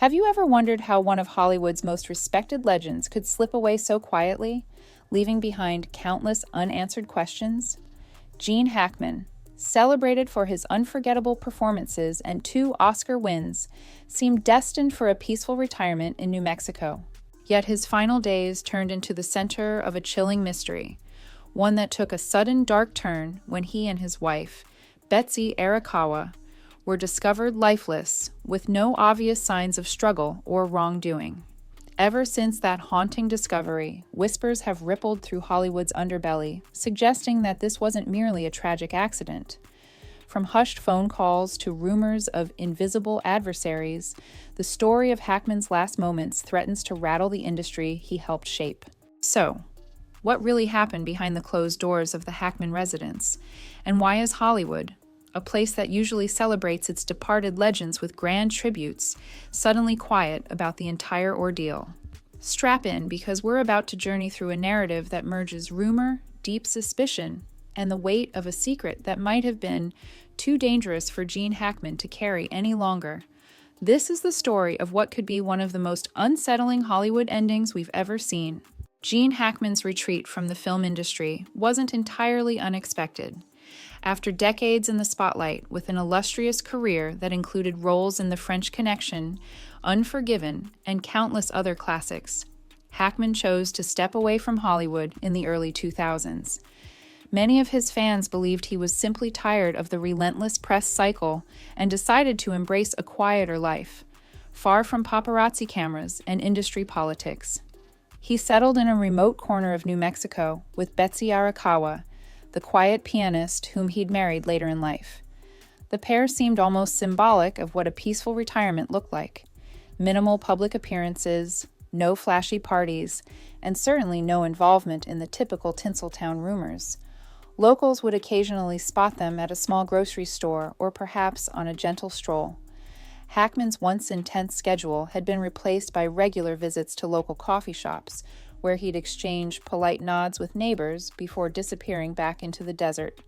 Have you ever wondered how one of Hollywood's most respected legends could slip away so quietly, leaving behind countless unanswered questions? Gene Hackman, celebrated for his unforgettable performances and 2 Oscar wins, seemed destined for a peaceful retirement in New Mexico. Yet his final days turned into the center of a chilling mystery, one that took a sudden dark turn when he and his wife, Betsy Arakawa, were discovered lifeless, with no obvious signs of struggle or wrongdoing. Ever since that haunting discovery, whispers have rippled through Hollywood's underbelly, suggesting that this wasn't merely a tragic accident. From hushed phone calls to rumors of invisible adversaries, the story of Hackman's last moments threatens to rattle the industry he helped shape. So, what really happened behind the closed doors of the Hackman residence? And why is Hollywood, a place that usually celebrates its departed legends with grand tributes, suddenly quiet about the entire ordeal? Strap in, because we're about to journey through a narrative that merges rumor, deep suspicion, and the weight of a secret that might have been too dangerous for Gene Hackman to carry any longer. This is the story of what could be one of the most unsettling Hollywood endings we've ever seen. Gene Hackman's retreat from the film industry wasn't entirely unexpected. After decades in the spotlight with an illustrious career that included roles in The French Connection, Unforgiven, and countless other classics, Hackman chose to step away from Hollywood in the early 2000s. Many of his fans believed he was simply tired of the relentless press cycle and decided to embrace a quieter life, far from paparazzi cameras and industry politics. He settled in a remote corner of New Mexico with Betsy Arakawa, the quiet pianist whom he'd married later in life. The pair seemed almost symbolic of what a peaceful retirement looked like. Minimal public appearances, no flashy parties, and certainly no involvement in the typical Tinseltown rumors. Locals would occasionally spot them at a small grocery store or perhaps on a gentle stroll. Hackman's once intense schedule had been replaced by regular visits to local coffee shops, where he'd exchange polite nods with neighbors before disappearing back into the desert.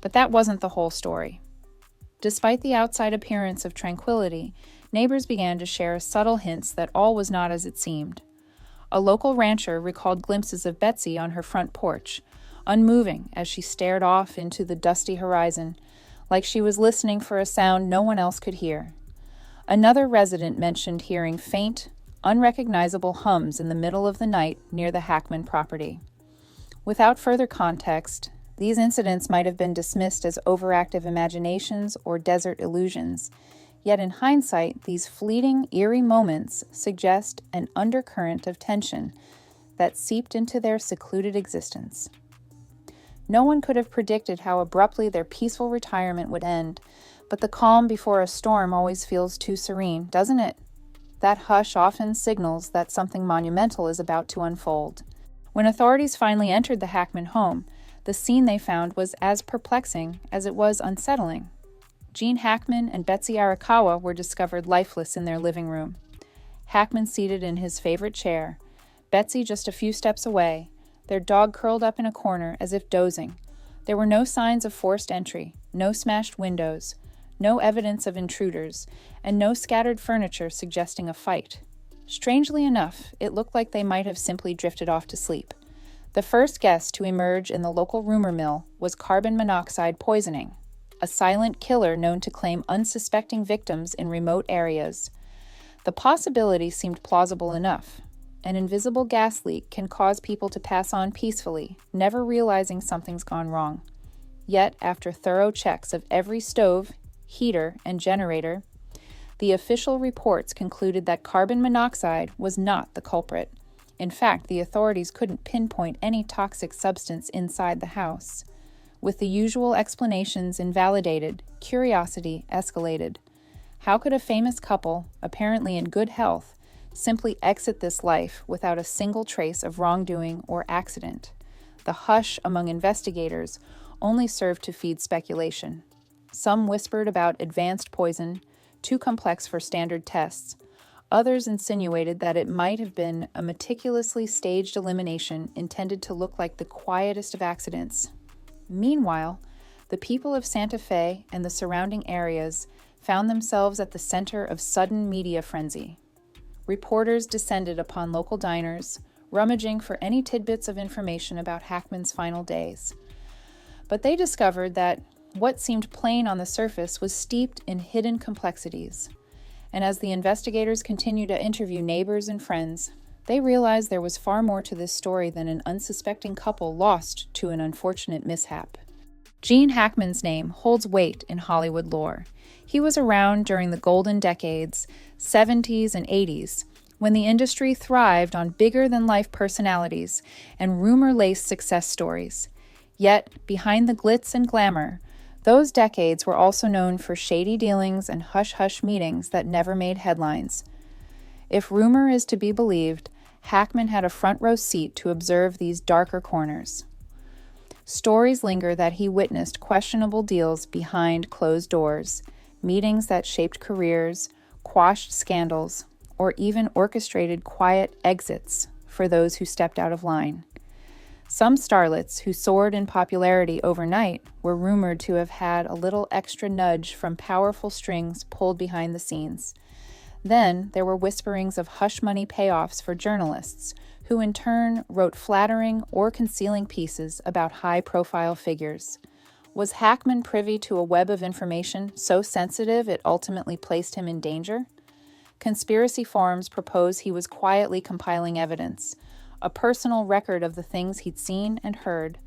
But that wasn't the whole story. Despite the outside appearance of tranquility, neighbors began to share subtle hints that all was not as it seemed. A local rancher recalled glimpses of Betsy on her front porch, unmoving as she stared off into the dusty horizon, like she was listening for a sound no one else could hear. Another resident mentioned hearing faint, unrecognizable hums in the middle of the night near the Hackman property. Without further context, these incidents might have been dismissed as overactive imaginations or desert illusions, yet in hindsight, these fleeting, eerie moments suggest an undercurrent of tension that seeped into their secluded existence. No one could have predicted how abruptly their peaceful retirement would end, but the calm before a storm always feels too serene, doesn't it? That hush often signals that something monumental is about to unfold. When authorities finally entered the Hackman home, the scene they found was as perplexing as it was unsettling. Gene Hackman and Betsy Arakawa were discovered lifeless in their living room. Hackman seated in his favorite chair, Betsy just a few steps away, their dog curled up in a corner as if dozing. There were no signs of forced entry, no smashed windows, no evidence of intruders, and no scattered furniture suggesting a fight. Strangely enough, it looked like they might have simply drifted off to sleep. The first guest to emerge in the local rumor mill was carbon monoxide poisoning, a silent killer known to claim unsuspecting victims in remote areas. The possibility seemed plausible enough. An invisible gas leak can cause people to pass on peacefully, never realizing something's gone wrong. Yet, after thorough checks of every stove, heater, and generator, the official reports concluded that carbon monoxide was not the culprit. In fact, the authorities couldn't pinpoint any toxic substance inside the house. With the usual explanations invalidated, curiosity escalated. How could a famous couple, apparently in good health, simply exit this life without a single trace of wrongdoing or accident? The hush among investigators only served to feed speculation. Some whispered about advanced poison, too complex for standard tests. Others insinuated that it might have been a meticulously staged elimination intended to look like the quietest of accidents. Meanwhile, the people of Santa Fe and the surrounding areas found themselves at the center of sudden media frenzy. reporters descended upon local diners, rummaging for any tidbits of information about Hackman's final days. But they discovered that what seemed plain on the surface was steeped in hidden complexities. And as the investigators continued to interview neighbors and friends, they realized there was far more to this story than an unsuspecting couple lost to an unfortunate mishap. Gene Hackman's name holds weight in Hollywood lore. He was around during the golden decades, 70s and 80s, when the industry thrived on bigger-than-life personalities and rumor-laced success stories. Yet, behind the glitz and glamour, those decades were also known for shady dealings and hush-hush meetings that never made headlines. If rumor is to be believed, Hackman had a front-row seat to observe these darker corners. Stories linger that he witnessed questionable deals behind closed doors, meetings that shaped careers, quashed scandals, or even orchestrated quiet exits for those who stepped out of line. Some starlets who soared in popularity overnight were rumored to have had a little extra nudge from powerful strings pulled behind the scenes. Then there were whisperings of hush-money payoffs for journalists, who in turn wrote flattering or concealing pieces about high-profile figures. Was Hackman privy to a web of information so sensitive it ultimately placed him in danger? Conspiracy forums propose he was quietly compiling evidence, a personal record of the things he'd seen and heard,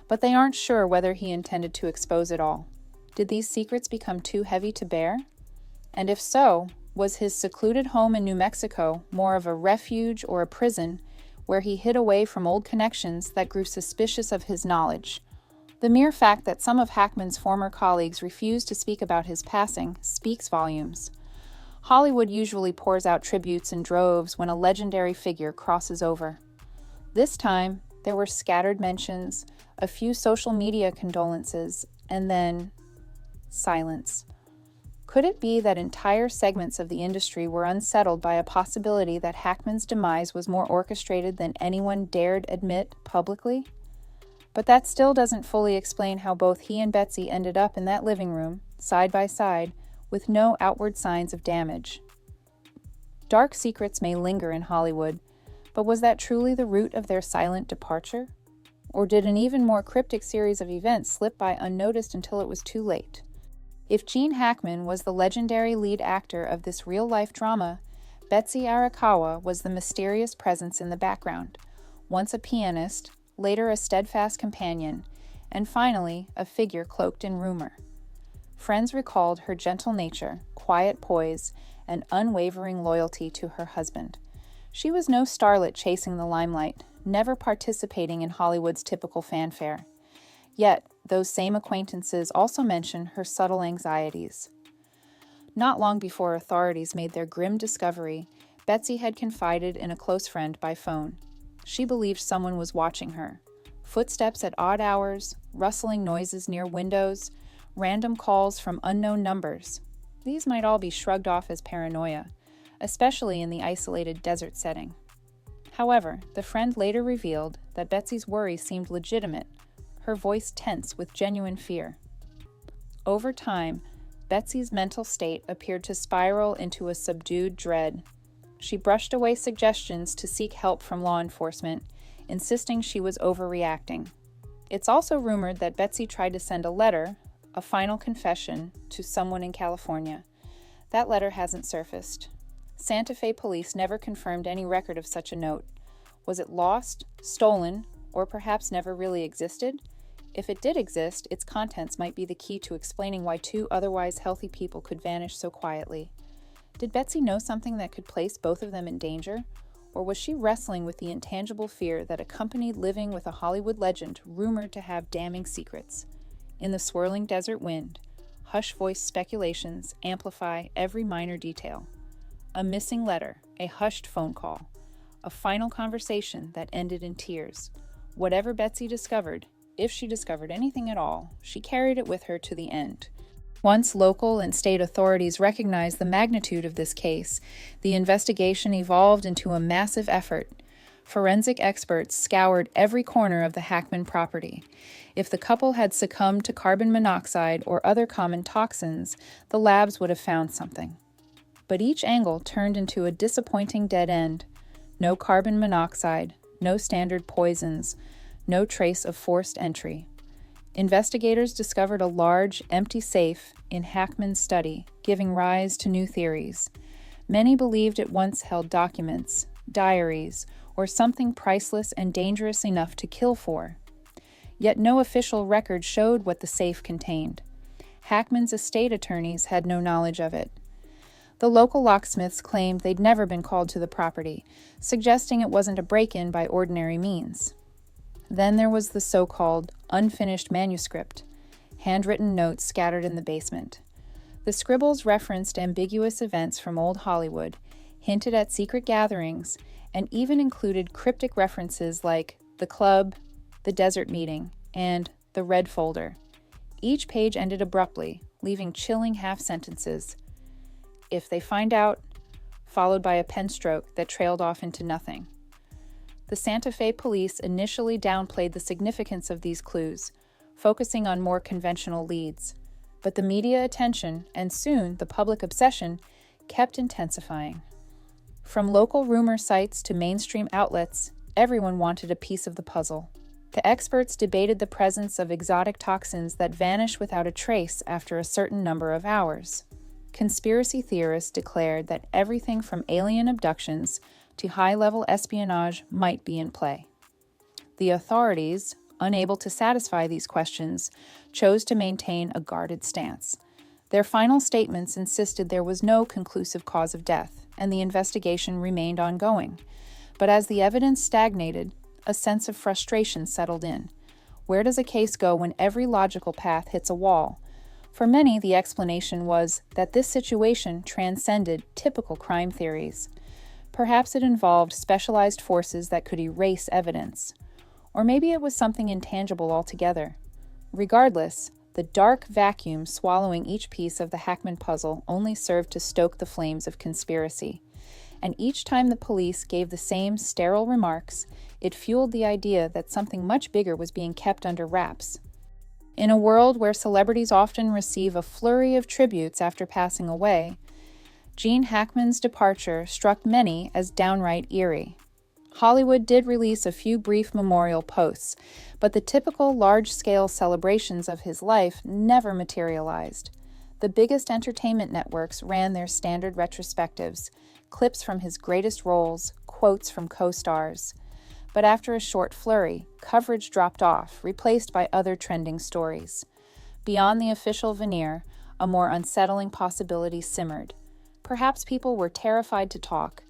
but they aren't sure whether he intended to expose it all. Did these secrets become too heavy to bear? And if so, was his secluded home in New Mexico more of a refuge or a prison where he hid away from old connections that grew suspicious of his knowledge? The mere fact that some of Hackman's former colleagues refused to speak about his passing speaks volumes. Hollywood usually pours out tributes in droves when a legendary figure crosses over. This time, there were scattered mentions, a few social media condolences, and then silence. Could it be that entire segments of the industry were unsettled by a possibility that Hackman's demise was more orchestrated than anyone dared admit publicly? But that still doesn't fully explain how both he and Betsy ended up in that living room, side by side, with no outward signs of damage. Dark secrets may linger in Hollywood, but was that truly the root of their silent departure? Or did an even more cryptic series of events slip by unnoticed until it was too late? If Gene Hackman was the legendary lead actor of this real-life drama, Betsy Arakawa was the mysterious presence in the background, once a pianist, later a steadfast companion, and finally a figure cloaked in rumor. Friends recalled her gentle nature, quiet poise, and unwavering loyalty to her husband. She was no starlet chasing the limelight, never participating in Hollywood's typical fanfare. Yet, those same acquaintances also mention her subtle anxieties. Not long before authorities made their grim discovery, Betsy had confided in a close friend by phone. She believed someone was watching her. Footsteps at odd hours, rustling noises near windows, random calls from unknown numbers. These might all be shrugged off as paranoia, especially in the isolated desert setting. However, the friend later revealed that Betsy's worries seemed legitimate, her voice tense with genuine fear. Over time, Betsy's mental state appeared to spiral into a subdued dread. She brushed away suggestions to seek help from law enforcement, insisting she was overreacting. It's also rumored that Betsy tried to send a letter, a final confession, to someone in California. That letter hasn't surfaced. Santa Fe police never confirmed any record of such a note. Was it lost, stolen, or perhaps never really existed? If it did exist, its contents might be the key to explaining why two otherwise healthy people could vanish so quietly. Did Betsy know something that could place both of them in danger? Or was she wrestling with the intangible fear that accompanied living with a Hollywood legend rumored to have damning secrets? In the swirling desert wind, hush-voiced speculations amplify every minor detail. A missing letter, a hushed phone call, a final conversation that ended in tears. Whatever Betsy discovered, if she discovered anything at all, she carried it with her to the end. Once local and state authorities recognized the magnitude of this case, the investigation evolved into a massive effort. Forensic experts scoured every corner of the Hackman property. If the couple had succumbed to carbon monoxide or other common toxins, the labs would have found something. but each angle turned into a disappointing dead end. No carbon monoxide, no standard poisons, no trace of forced entry. Investigators discovered a large, empty safe in Hackman's study, giving rise to new theories. Many believed it once held documents, diaries, or something priceless and dangerous enough to kill for. Yet no official record showed what the safe contained. Hackman's estate attorneys had no knowledge of it. The local locksmiths claimed they'd never been called to the property, suggesting it wasn't a break-in by ordinary means. Then there was the so-called unfinished manuscript, handwritten notes scattered in the basement. The scribbles referenced ambiguous events from old Hollywood, hinted at secret gatherings, and even included cryptic references like the club, the desert meeting, and the red folder. Each page ended abruptly, leaving chilling half-sentences. "If they find out," followed by a pen stroke that trailed off into nothing. The Santa Fe police initially downplayed the significance of these clues, focusing on more conventional leads. But the media attention, and soon the public obsession, kept intensifying. From local rumor sites to mainstream outlets, everyone wanted a piece of the puzzle. The experts debated the presence of exotic toxins that vanish without a trace after a certain number of hours. Conspiracy theorists declared that everything from alien abductions to high-level espionage might be in play. The authorities, unable to satisfy these questions, chose to maintain a guarded stance. Their final statements insisted there was no conclusive cause of death, and the investigation remained ongoing. But as the evidence stagnated, a sense of frustration settled in. Where does a case go when every logical path hits a wall? For many, the explanation was that this situation transcended typical crime theories. Perhaps it involved specialized forces that could erase evidence. Or maybe it was something intangible altogether. Regardless, the dark vacuum swallowing each piece of the Hackman puzzle only served to stoke the flames of conspiracy. And each time the police gave the same sterile remarks, it fueled the idea that something much bigger was being kept under wraps. In a world where celebrities often receive a flurry of tributes after passing away, Gene Hackman's departure struck many as downright eerie. Hollywood did release a few brief memorial posts, but the typical large-scale celebrations of his life never materialized. The biggest entertainment networks ran their standard retrospectives, clips from his greatest roles, quotes from co-stars. But after a short flurry, coverage dropped off, replaced by other trending stories. Beyond the official veneer, a more unsettling possibility simmered. Perhaps people were terrified to talk.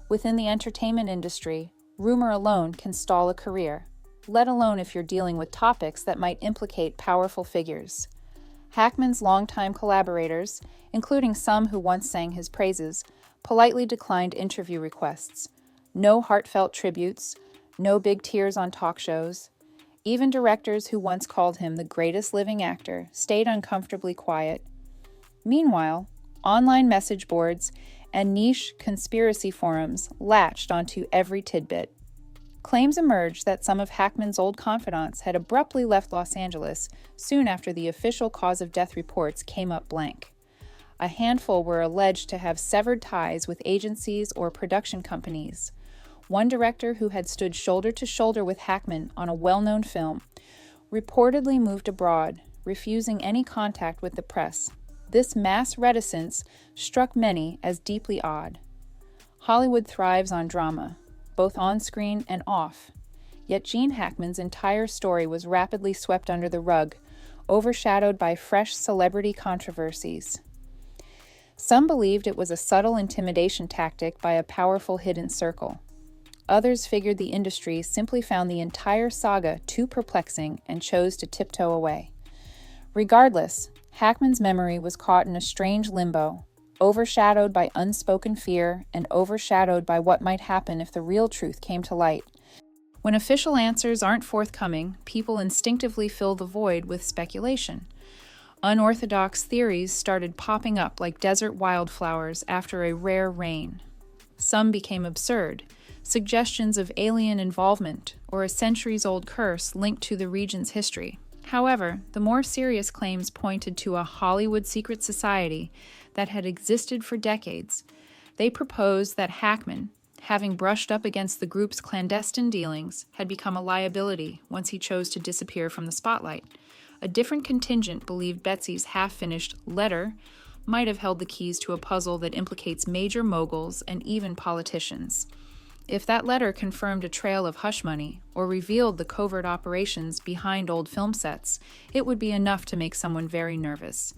Within the entertainment industry, rumor alone can stall a career, let alone if you're dealing with topics that might implicate powerful figures. Hackman's longtime collaborators, including some who once sang his praises, politely declined interview requests. No heartfelt tributes, no big tears on talk shows. Even directors who once called him the greatest living actor stayed uncomfortably quiet. Meanwhile, online message boards and niche conspiracy forums latched onto every tidbit. Claims emerged that some of Hackman's old confidants had abruptly left Los Angeles soon after the official cause of death reports came up blank. A handful were alleged to have severed ties with agencies or production companies. One director who had stood shoulder to shoulder with Hackman on a well-known film reportedly moved abroad, refusing any contact with the press. This mass reticence struck many as deeply odd. Hollywood thrives on drama, both on screen and off. Yet Gene Hackman's entire story was rapidly swept under the rug, overshadowed by fresh celebrity controversies. Some believed it was a subtle intimidation tactic by a powerful hidden circle. Others figured the industry simply found the entire saga too perplexing and chose to tiptoe away. Regardless, Hackman's memory was caught in a strange limbo, overshadowed by unspoken fear and overshadowed by what might happen if the real truth came to light. When official answers aren't forthcoming, people instinctively fill the void with speculation. Unorthodox theories started popping up like desert wildflowers after a rare rain. Some became absurd, suggestions of alien involvement or a centuries-old curse linked to the region's history. However, the more serious claims pointed to a Hollywood secret society that had existed for decades. They proposed that Hackman, having brushed up against the group's clandestine dealings, had become a liability once he chose to disappear from the spotlight. A different contingent believed Betsy's half-finished letter might have held the keys to a puzzle that implicates major moguls and even politicians. If that letter confirmed a trail of hush money or revealed the covert operations behind old film sets, it would be enough to make someone very nervous.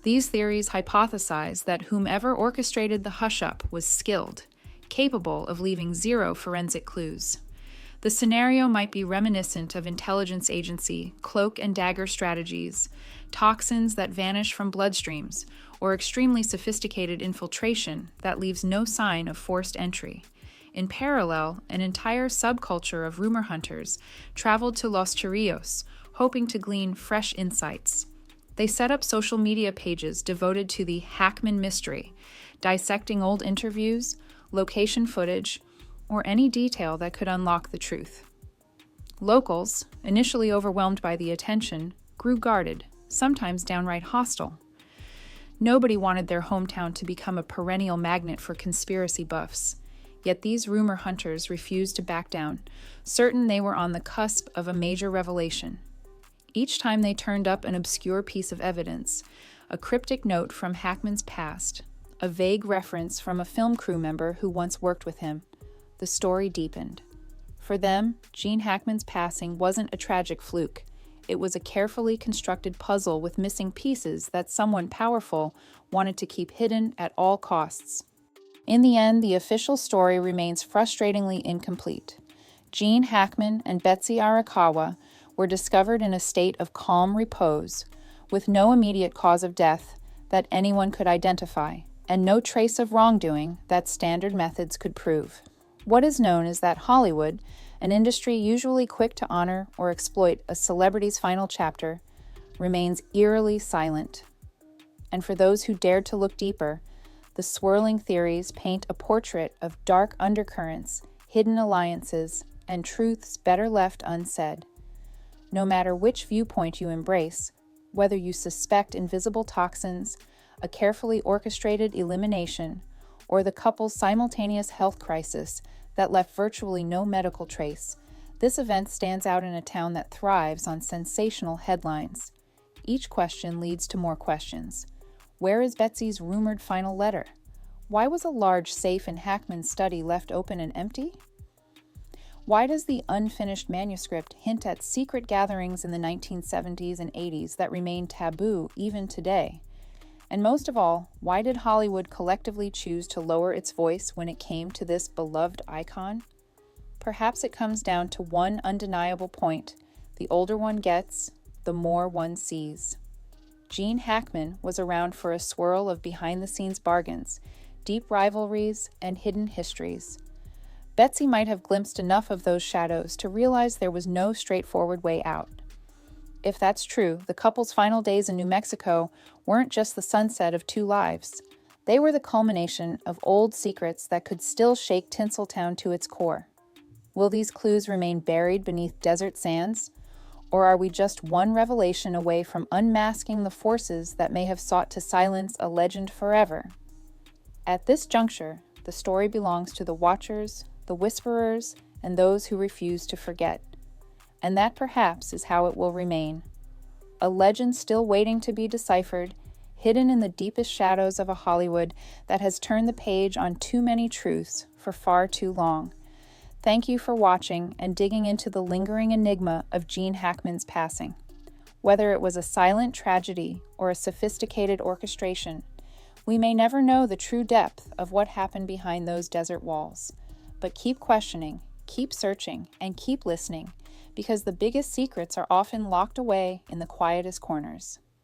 These theories hypothesize that whomever orchestrated the hush-up was skilled, capable of leaving zero forensic clues. The scenario might be reminiscent of intelligence agency cloak and dagger strategies, toxins that vanish from bloodstreams, or extremely sophisticated infiltration that leaves no sign of forced entry. In parallel, an entire subculture of rumor hunters traveled to Los Chorrillos, hoping to glean fresh insights. They set up social media pages devoted to the Hackman mystery, dissecting old interviews, location footage, or any detail that could unlock the truth. Locals, initially overwhelmed by the attention, grew guarded, sometimes downright hostile. Nobody wanted their hometown to become a perennial magnet for conspiracy buffs. Yet these rumor hunters refused to back down, certain they were on the cusp of a major revelation. Each time they turned up an obscure piece of evidence, a cryptic note from Hackman's past, a vague reference from a film crew member who once worked with him, the story deepened. For them, Gene Hackman's passing wasn't a tragic fluke. It was a carefully constructed puzzle with missing pieces that someone powerful wanted to keep hidden at all costs. In the end, the official story remains frustratingly incomplete. Gene Hackman and Betsy Arakawa were discovered in a state of calm repose, with no immediate cause of death that anyone could identify, and no trace of wrongdoing that standard methods could prove. What is known is that Hollywood, an industry usually quick to honor or exploit a celebrity's final chapter, remains eerily silent. And for those who dared to look deeper, the swirling theories paint a portrait of dark undercurrents, hidden alliances, and truths better left unsaid. No matter which viewpoint you embrace, whether you suspect invisible toxins, a carefully orchestrated elimination, or the couple's simultaneous health crisis that left virtually no medical trace, this event stands out in a town that thrives on sensational headlines. Each question leads to more questions. Where is Betsy's rumored final letter? Why was a large safe in Hackman's study left open and empty? Why does the unfinished manuscript hint at secret gatherings in the 1970s and 80s that remain taboo even today? And most of all, why did Hollywood collectively choose to lower its voice when it came to this beloved icon? Perhaps it comes down to one undeniable point: the older one gets, the more one sees. Gene Hackman was around for a swirl of behind-the-scenes bargains, deep rivalries, and hidden histories. Betsy might have glimpsed enough of those shadows to realize there was no straightforward way out. If that's true, the couple's final days in New Mexico weren't just the sunset of two lives. They were the culmination of old secrets that could still shake Tinseltown to its core. Will these clues remain buried beneath desert sands? Or are we just one revelation away from unmasking the forces that may have sought to silence a legend forever? At this juncture, the story belongs to the watchers, the whisperers, and those who refuse to forget. And that perhaps is how it will remain. A legend still waiting to be deciphered, hidden in the deepest shadows of a Hollywood that has turned the page on too many truths for far too long. Thank you for watching and digging into the lingering enigma of Gene Hackman's passing. Whether it was a silent tragedy or a sophisticated orchestration, we may never know the true depth of what happened behind those desert walls. But keep questioning, keep searching, and keep listening, because the biggest secrets are often locked away in the quietest corners.